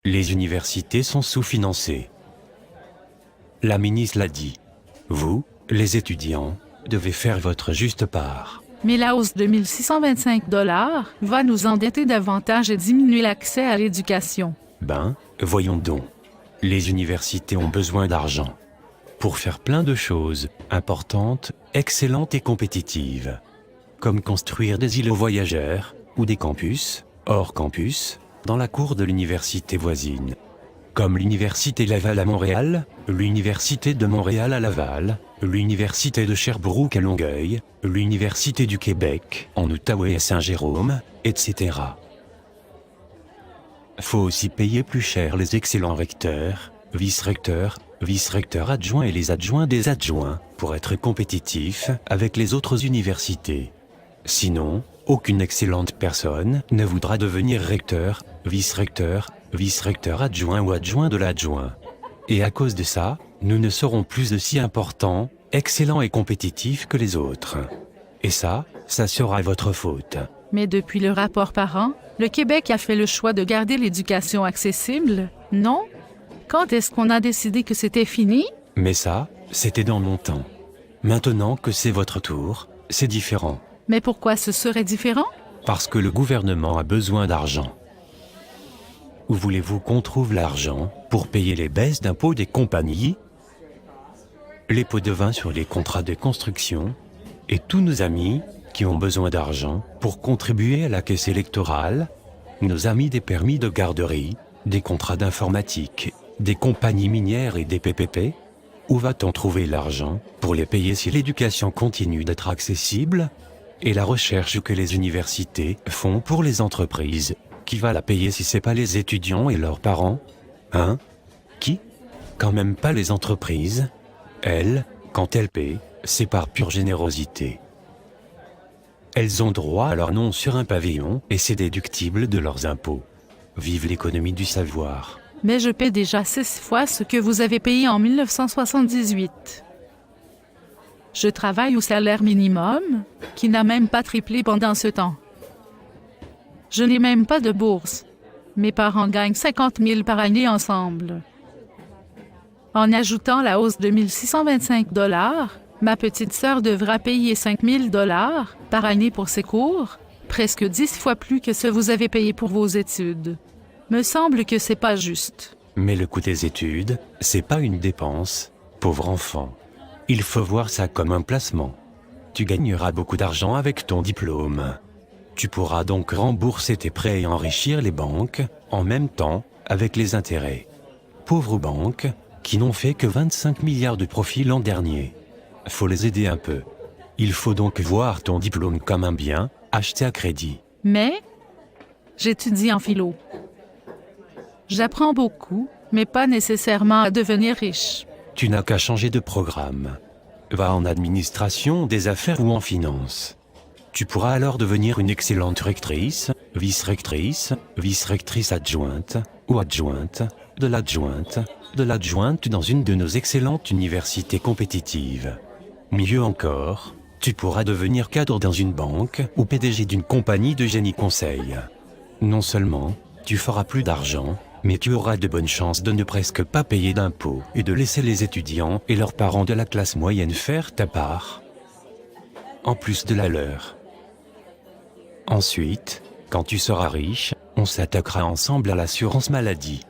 Les universités sont sous-financées. La ministre l'a dit. Vous, les étudiants, devez faire votre juste part. Mais la hausse de 1 625 $ va nous endetter davantage et diminuer l'accès à l'éducation. Voyons donc. Les universités ont besoin d'argent pour faire plein de choses importantes, excellentes et compétitives. Comme construire des îlots voyageurs ou des campus, hors campus, dans la cour de l'université voisine. Comme l'université Laval à Montréal, l'université de Montréal à Laval, l'université de Sherbrooke à Longueuil, l'université du Québec en Outaouais à Saint-Jérôme, etc. Faut aussi payer plus cher les excellents recteurs, vice-recteurs adjoints et les adjoints des adjoints pour être compétitifs avec les autres universités. Sinon, aucune excellente personne ne voudra devenir recteur, vice-recteur adjoint ou adjoint de l'adjoint. Et à cause de ça, nous ne serons plus aussi importants, excellents et compétitifs que les autres. Et ça sera votre faute. Mais depuis le rapport Parent, le Québec a fait le choix de garder l'éducation accessible, non? Quand est-ce qu'on a décidé que c'était fini? Mais ça, c'était dans mon temps. Maintenant que c'est votre tour, c'est différent. Mais pourquoi ce serait différent? Parce que le gouvernement a besoin d'argent. Où voulez-vous qu'on trouve l'argent pour payer les baisses d'impôts des compagnies, les pots de vin sur les contrats de construction, et tous nos amis qui ont besoin d'argent pour contribuer à la caisse électorale, nos amis des permis de garderie, des contrats d'informatique, des compagnies minières et des PPP? Où va-t-on trouver l'argent pour les payer si l'éducation continue d'être accessible? Et la recherche que les universités font pour les entreprises, qui va la payer si c'est pas les étudiants et leurs parents? Qui? Quand même pas les entreprises. Elles, quand elles paient, c'est par pure générosité. Elles ont droit à leur nom sur un pavillon et c'est déductible de leurs impôts. Vive l'économie du savoir. Mais je paie déjà 6 fois ce que vous avez payé en 1978. Je travaille au salaire minimum, qui n'a même pas triplé pendant ce temps. Je n'ai même pas de bourse. Mes parents gagnent 50 000 par année ensemble. En ajoutant la hausse de 1 625 $, ma petite sœur devra payer 5 000 $ par année pour ses cours, presque 10 fois plus que ce que vous avez payé pour vos études. Me semble que c'est pas juste. Mais le coût des études, c'est pas une dépense, pauvre enfant. Il faut voir ça comme un placement. Tu gagneras beaucoup d'argent avec ton diplôme. Tu pourras donc rembourser tes prêts et enrichir les banques, en même temps, avec les intérêts. Pauvres banques, qui n'ont fait que 25 milliards de profits l'an dernier. Faut les aider un peu. Il faut donc voir ton diplôme comme un bien, acheté à crédit. Mais j'étudie en philo. J'apprends beaucoup, mais pas nécessairement à devenir riche. Tu n'as qu'à changer de programme. Va en administration, des affaires ou en finance. Tu pourras alors devenir une excellente rectrice, vice-rectrice adjointe ou adjointe de l'adjointe dans une de nos excellentes universités compétitives. Mieux encore, tu pourras devenir cadre dans une banque ou PDG d'une compagnie de génie conseil. Non seulement, tu feras plus d'argent, mais tu auras de bonnes chances de ne presque pas payer d'impôts et de laisser les étudiants et leurs parents de la classe moyenne faire ta part, en plus de la leur. Ensuite, quand tu seras riche, on s'attaquera ensemble à l'assurance maladie.